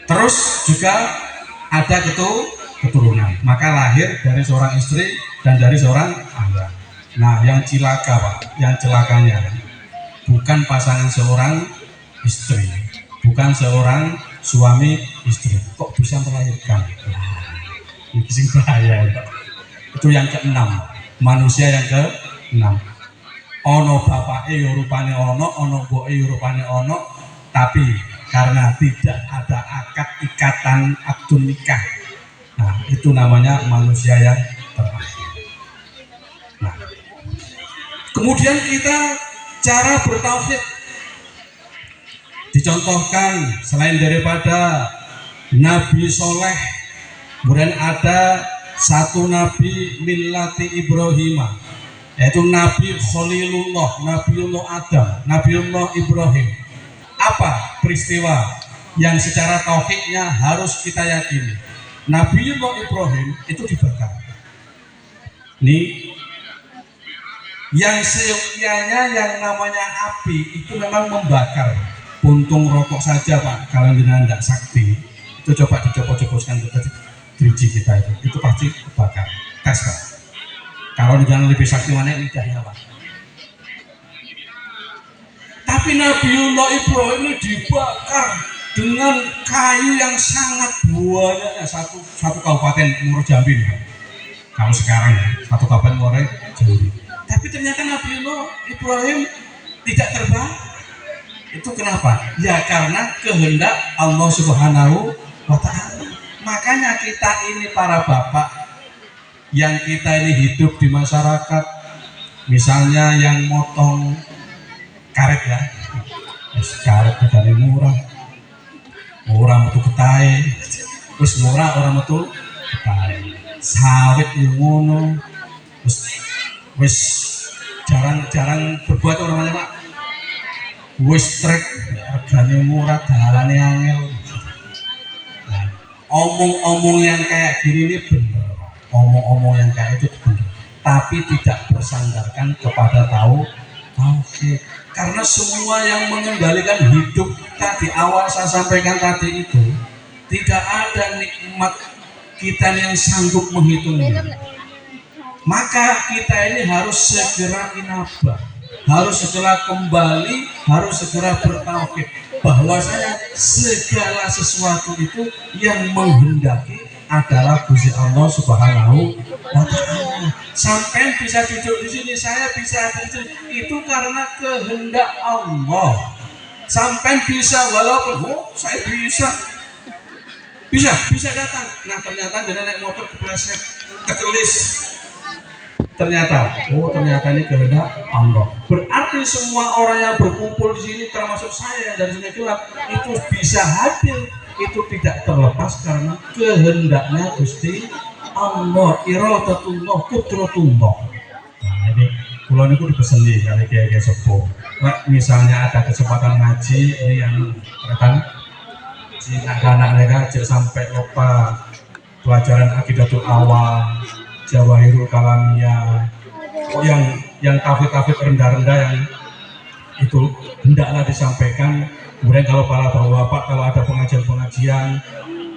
Terus juga ada keturunan. Maka lahir dari seorang istri dan dari seorang ayah. Nah, yang cilaka Pak, yang celakanya bukan pasangan seorang istri, bukan seorang suami istri, kok bisa melahirkan. Nah, ini sing bahaya Pak. Itu yang keenam, manusia yang keenam. Ono bapake yo rupane ono mboke yo rupane ono, tapi karena tidak ada akad ikatan akdun nikah. Nah, itu namanya manusia yang terakhir. Nah, kemudian kita cara bertauhid dicontohkan selain daripada Nabi Soleh, kemudian ada satu Nabi millati Ibrahim, yaitu Nabi Khalilullah, Nabiullah Adam, Nabiullah Ibrahim. Apa peristiwa yang secara tauhidnya harus kita yakini? Nabiullah Ibrahim itu dibakar. Nih, yang seyogyanya yang namanya api itu memang membakar. Puntung rokok saja Pak, kalau jenengan tidak sakti, itu coba dicopot-copotkan ke driji kita itu pasti kebakar. Tes Pak. Kalau jangan lebih sakti mana lidahnya Pak. Tapi Nabiullah Ibrahim ini dibakar dengan kayu yang sangat banyak, satu kabupaten Muaro Jambi Pak. Kalau sekarang ya, satu kabupaten Muaro Jambi. Tapi ternyata Nabiullah Ibrahim tidak terbakar. Itu kenapa? Ya karena kehendak Allah Subhanahu wa Ta'ala. Makanya kita ini para bapak yang kita ini hidup di masyarakat, misalnya yang motong karet ya, karet dari murah metu ketai, terus murah orang metu ketai, sawit yang ngono, terus jarang berbuat orang Pak, wis trek harganya murah, dalannya angel. Omong-omong yang kayak gini ini benar, omong-omong yang kayak itu benar, tapi tidak bersandarkan kepada tauhid. Karena semua yang mengendalikan hidup kita di awal saya sampaikan tadi itu, tidak ada nikmat kita yang sanggup menghitungnya. Maka kita ini harus segera inabah, harus segera kembali, harus segera bertauhid bahwasanya segala sesuatu itu yang menghendaki adalah Gusti Allah Subhanahu wa Ta'ala. Sampai bisa duduk di sini, saya bisa ada di sini, itu karena kehendak Allah. Sampai bisa walaupun saya bisa datang. Nah ternyata dia naik motor kepleset, kekelis. Ternyata ini kehendak Allah. Berarti semua orang yang berkumpul di sini termasuk saya yang dari sini gelap itu bisa hadir, itu tidak terlepas karena kehendaknya Gusti Allah, iradatullah, qudratullah. Nah ini kula niku dipeseni kali kiai sepuh. Misalnya ada kesempatan ngaji ini yang rekan si anak-anak mereka sampai lupa pelajaran akidatul awal, Jawahirul Kalamiyah, yang kafir-kafir rendah-rendah yang itu hendaklah disampaikan. Kemudian kalau para bapak kalau ada pengajian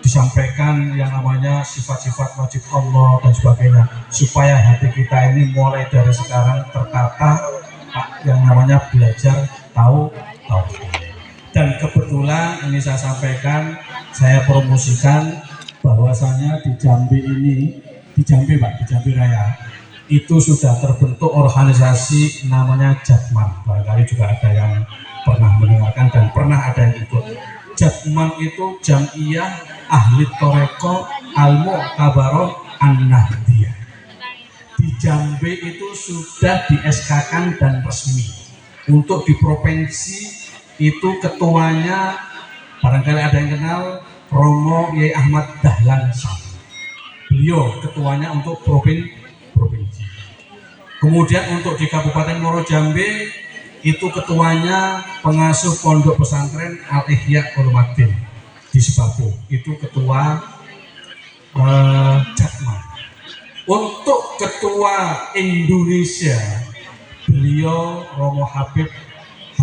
disampaikan yang namanya sifat-sifat wajib Allah dan sebagainya, supaya hati kita ini mulai dari sekarang tertata yang namanya belajar tahu. Dan kebetulan ini saya sampaikan, saya promosikan bahwasanya di Jambi ini, di Jambi Pak, di Jambi Raya itu sudah terbentuk organisasi namanya Jatman. Barangkali juga ada yang pernah mendengarkan dan pernah ada yang ikut. Jatman itu Jam'iyah Ahli Toreko Al-Mu'tabaroh An-Nahdiyah. Di Jambi itu sudah di SK-kan dan resmi. Untuk di provinsi itu ketuanya barangkali ada yang kenal, Romo Yai Ahmad Dahlan Sam. Beliau ketuanya untuk provinsi. Kemudian untuk di Kabupaten Muaro Jambi itu ketuanya pengasuh pondok pesantren Al Ihya Ulumuddin di Sebabu. Itu ketua Jatman. Untuk ketua Indonesia beliau Romo Habib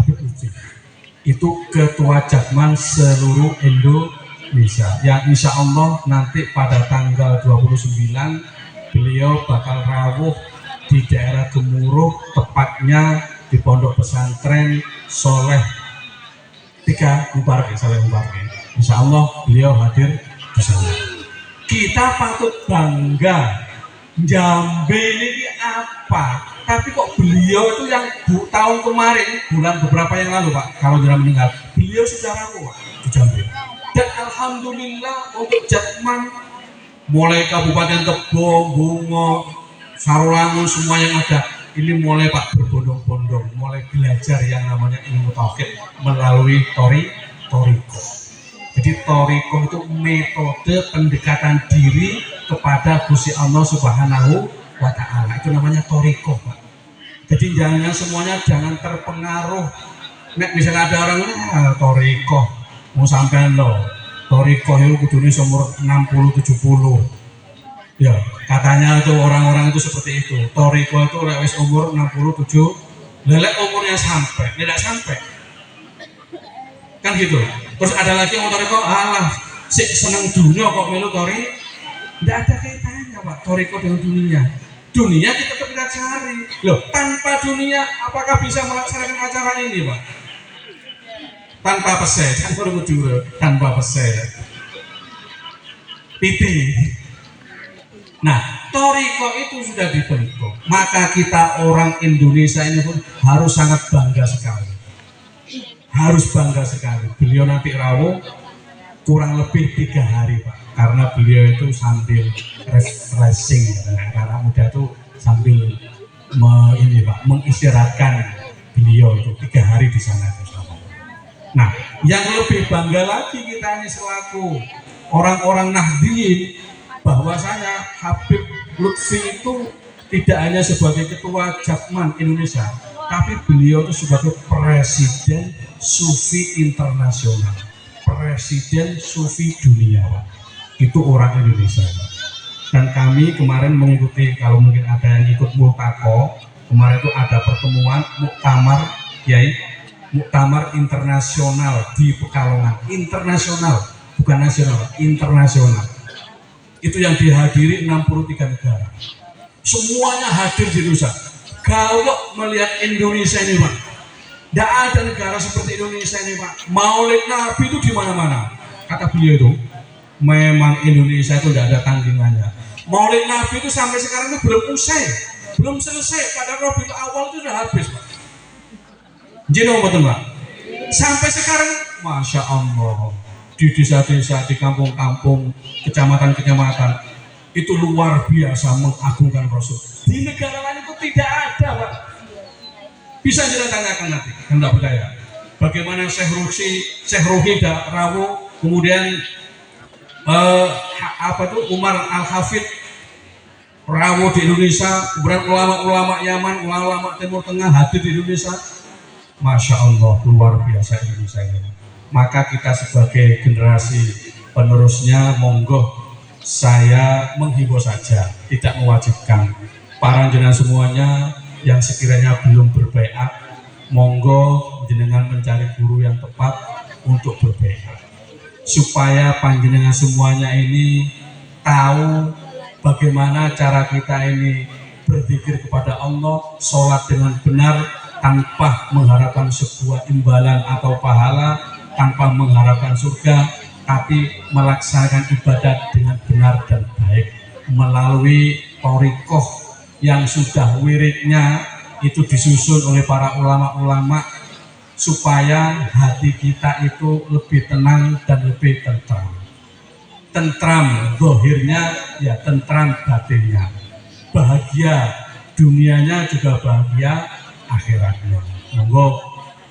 Lutfi. Itu ketua Jatman seluruh Bisa. Ya insya Allah nanti pada tanggal 29 beliau bakal rawuh di daerah Gemuruh, tepatnya di Pondok Pesantren Soleh 3 Mubarak ya, Soleh Mubarak ya. Insya Allah beliau hadir di sana. Kita patut bangga. Jambe ini apa? Tapi kok beliau itu yang tahun kemarin, bulan beberapa yang lalu Pak, kalau jangan meninggal, beliau sudah rawuh di Jambe. Dan alhamdulillah untuk Jatman, mulai Kabupaten Tebo, Bungo, Sarolangun, semua yang ada, ini mulai Pak berbondong-bondong, mulai belajar yang namanya ilmu tauhid melalui toriko. Jadi toriko itu metode pendekatan diri kepada Gusti Allah Subhanahu wa Ta'ala. Itu namanya toriko, Pak. Jadi jangan semuanya jangan terpengaruh. Nek misalnya ada orang toriko mau sampean lo, toriko itu kudune umur 60-70. Ya, katanya itu orang-orang itu seperti itu. Toriko itu wis umur 67, lelek umurnya sampai, tidak sampai. Kan gitu. Terus ada lagi yang toriko, alah, si seneng dunia kok melu tori. Tidak ada kaitannya Pak, toriko dengan dunia. Dunia kita tetap kita cari. Loh, tanpa dunia apakah bisa melaksanakan acara ini Pak? Tanpa pesel, tanpa pesel. Piti. Nah, toriko itu sudah dibentuk. Maka kita orang Indonesia ini pun harus sangat bangga sekali. Harus bangga sekali. Beliau nanti rawuh kurang lebih 3 hari Pak. Karena beliau itu sambil refreshing, karena muda itu sambil mengistirahatkan beliau itu 3 hari di sana. Nah, yang lebih bangga lagi kita ini selaku orang-orang Nahdliyin, bahwasanya Habib Lutfi itu tidak hanya sebagai ketua Jatman Indonesia, tapi beliau itu sebagai presiden Sufi internasional, presiden Sufi dunia, itu orang Indonesia. Dan kami kemarin mengikuti, kalau mungkin ada yang ikut multaqo, kemarin itu ada pertemuan muktamar Kiai, muktamar internasional di Pekalongan, internasional, bukan nasional, internasional. Itu yang dihadiri 63 negara. Semuanya hadir di Indonesia. Kalau melihat Indonesia ini Pak, tidak ada negara seperti Indonesia ini Pak. Maulid Nabi itu di mana-mana. Kata beliau itu, memang Indonesia itu tidak ada tandingannya. Maulid Nabi itu sampai sekarang itu belum usai, belum selesai. Pada Rabiul Awal itu sudah habis Pak. Jadi betul Pak. Sampai sekarang, masya Allah, di desa-desa, di kampung-kampung, kecamatan-kecamatan, itu luar biasa mengagungkan Rasul. Di negara lain itu tidak ada Pak. Bisa kita tanyakan nanti, hendak percaya. Bagaimana Syekh Ruhi rawuh, kemudian Umar Al-Hafid rawuh di Indonesia, kemudian ulama-ulama Yaman, ulama Timur Tengah hadir di Indonesia. Masya Allah, luar biasa Indonesia ini. Maka kita sebagai generasi penerusnya, monggo saya menghimbau saja, tidak mewajibkan. Para jenengan semuanya yang sekiranya belum berbaiat, monggo jenengan mencari guru yang tepat untuk berbaiat, supaya panjenengan semuanya ini tahu bagaimana cara kita ini berzikir kepada Allah, sholat dengan benar tanpa mengharapkan sebuah imbalan atau pahala, tanpa mengharapkan surga, tapi melaksanakan ibadat dengan benar dan baik melalui thariqah yang sudah wiridnya itu disusun oleh para ulama-ulama, supaya hati kita itu lebih tenang dan lebih tentram. Tentram zahirnya, ya tentram batinnya. Bahagia dunianya juga bahagia akhiratnya. Monggo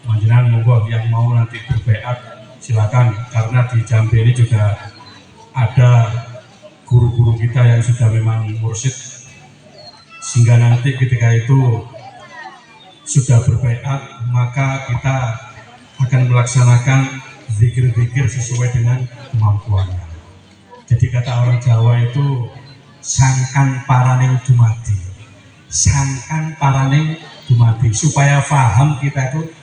panjenengan, monggo yang mau nanti berbaiat silakan, karena di Jambi ini juga ada guru-guru kita yang sudah memang mursyid, sehingga nanti ketika itu sudah berbaiat, maka kita akan melaksanakan zikir-zikir sesuai dengan kemampuannya. Jadi kata orang Jawa itu, sangkan paraning dumadi, sangkan paraning dumadi, supaya paham kita itu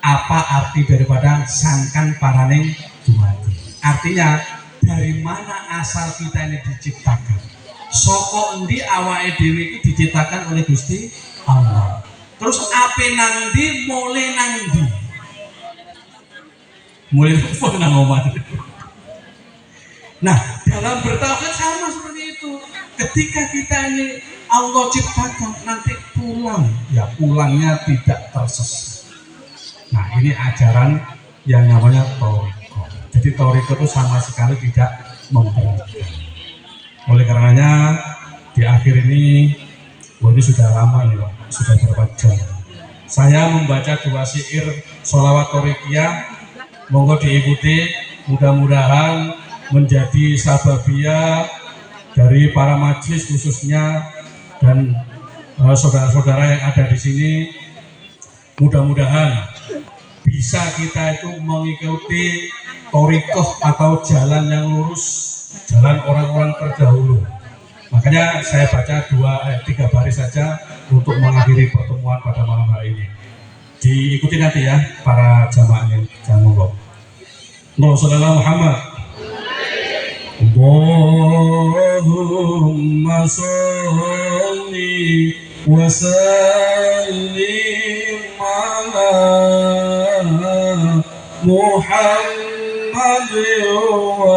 apa arti daripada sangkan paraning dumadi. Artinya dari mana asal kita ini diciptakan? Soko endi awake dhewe iki diciptakan oleh Gusti Allah. Terus ape nandi mulai nandi? Mulai nang omah. Nah, dalam bertauhid sama seperti itu. Ketika kita ini Allah ciptakan, nanti pulang, ya pulangnya tidak tersesat. Nah, ini ajaran yang namanya Thariqah. Jadi Thariqah itu sama sekali tidak memberatkan. Oleh karenanya di akhir ini, ini sudah lama ini Pak, sudah berapa jam. Saya membaca 2 syair sholawat Thariqiyah, monggo diikuti, mudah-mudahan menjadi sababiyah dari para majelis khususnya dan saudara-saudara yang ada di sini. Mudah-mudahan bisa kita itu mengikuti thariqah atau jalan yang lurus, jalan orang-orang terdahulu. Makanya saya baca 3 baris saja untuk mengakhiri pertemuan pada malam hari ini. Diikuti nanti ya para jamaahnya, jangan lupa. Allahumma sholli ala Muhammad. Allahumma sholli wa sallim ala Muhammad wa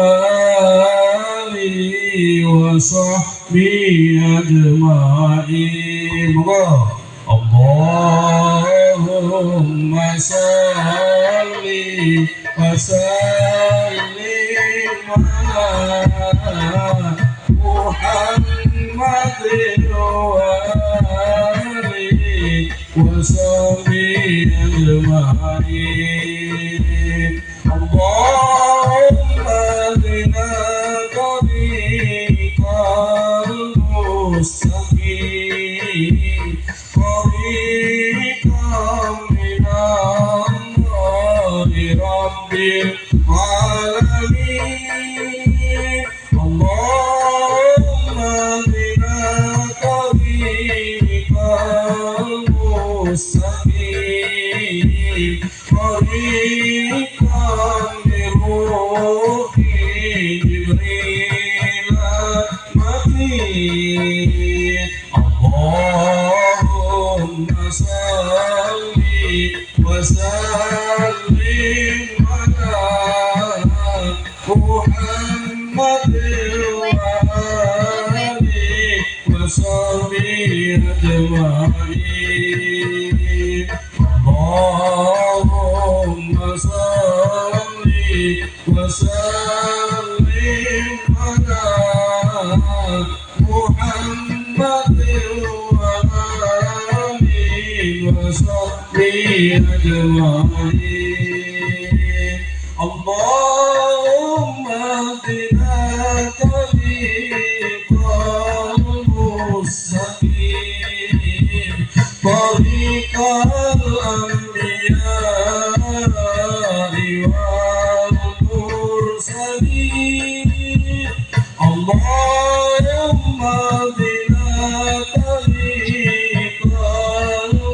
alihi wa sahbihi ajma'in. Allahumma sholli wa sallim ala Muhammad wa alihi wa sahbihi ajma'in. Allahumma hdina tariqal mustaqim, tariqam minallahi rabbil alamin. Allahumma hdina tariqal mustaqim, tariqam biruhi Jibril matin. Allahumma salli wa sallim ala Muhammad wa alihi wa sahbihi ajma'in. Allahumma salli wa sallim ala Muhammad wa alihi wa sahbihi ajma'in. Allahumma hdina tariqal mustaqim, tariqal anbiya'i wal mursalin. Allahumma hdina tariqal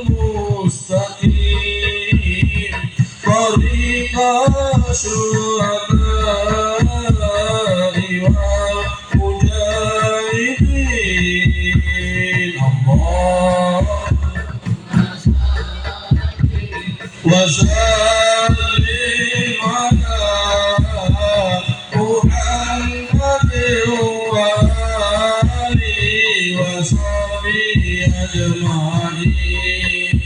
mustaqim, tariqal syuhada'i wal mujahidin. Wa sallim ala Muhammad wa alihi wa sahbihi ajma'in.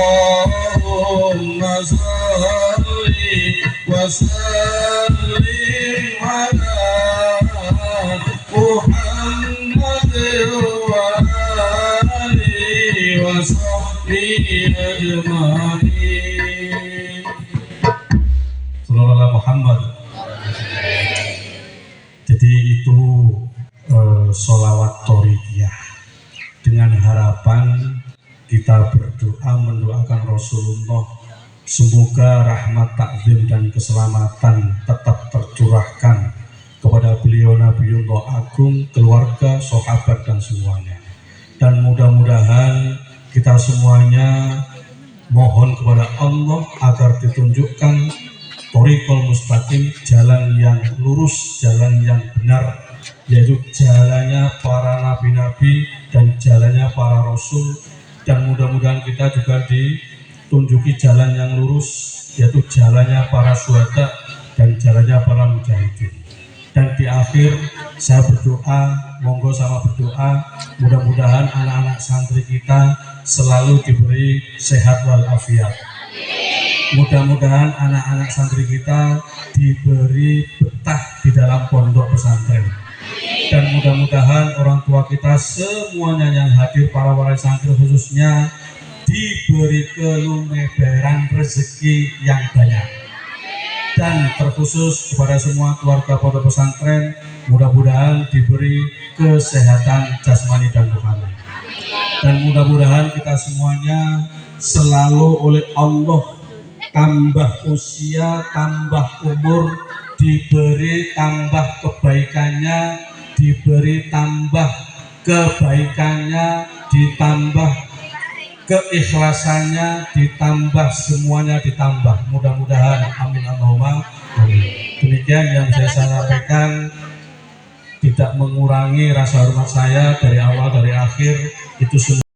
Allahumma salli wa sallim ala Muhammad wa alihi wa sahbihi ajma'in. Sallallahu Muhammad. Jadi itu sholawat Thariqiyah dengan harapan kita berdoa mendoakan Rasulullah, semoga rahmat, takzim dan keselamatan tetap tercurahkan kepada beliau Nabiullah Agung, keluarga, sahabat dan semuanya. Dan mudah-mudahan kita semuanya mohon kepada Allah agar ditunjukkan thoriqul mustaqim, jalan yang lurus, jalan yang benar, yaitu jalannya para nabi-nabi dan jalannya para rasul. Dan mudah-mudahan kita juga ditunjuki jalan yang lurus, yaitu jalannya para syuhada dan jalannya para mujahidin. Dan di akhir saya berdoa, monggo sama berdoa, mudah-mudahan anak-anak santri kita selalu diberi sehat walafiat. Mudah-mudahan anak-anak santri kita diberi betah di dalam pondok pesantren. Dan mudah-mudahan orang tua kita semuanya yang hadir, para wali santri khususnya, diberi kelumeberan rezeki yang banyak. Dan terkhusus kepada semua keluarga pondok pesantren, mudah-mudahan diberi kesehatan jasmani dan rohani. Dan mudah-mudahan kita semuanya selalu oleh Allah tambah usia, tambah umur, diberi tambah kebaikannya, diberi tambah kebaikannya, ditambah keikhlasannya, ditambah semuanya ditambah. Mudah-mudahan, amin Allahumma amin. Demikian yang saya sampaikan, tidak mengurangi rasa hormat saya dari awal dari akhir itu semua.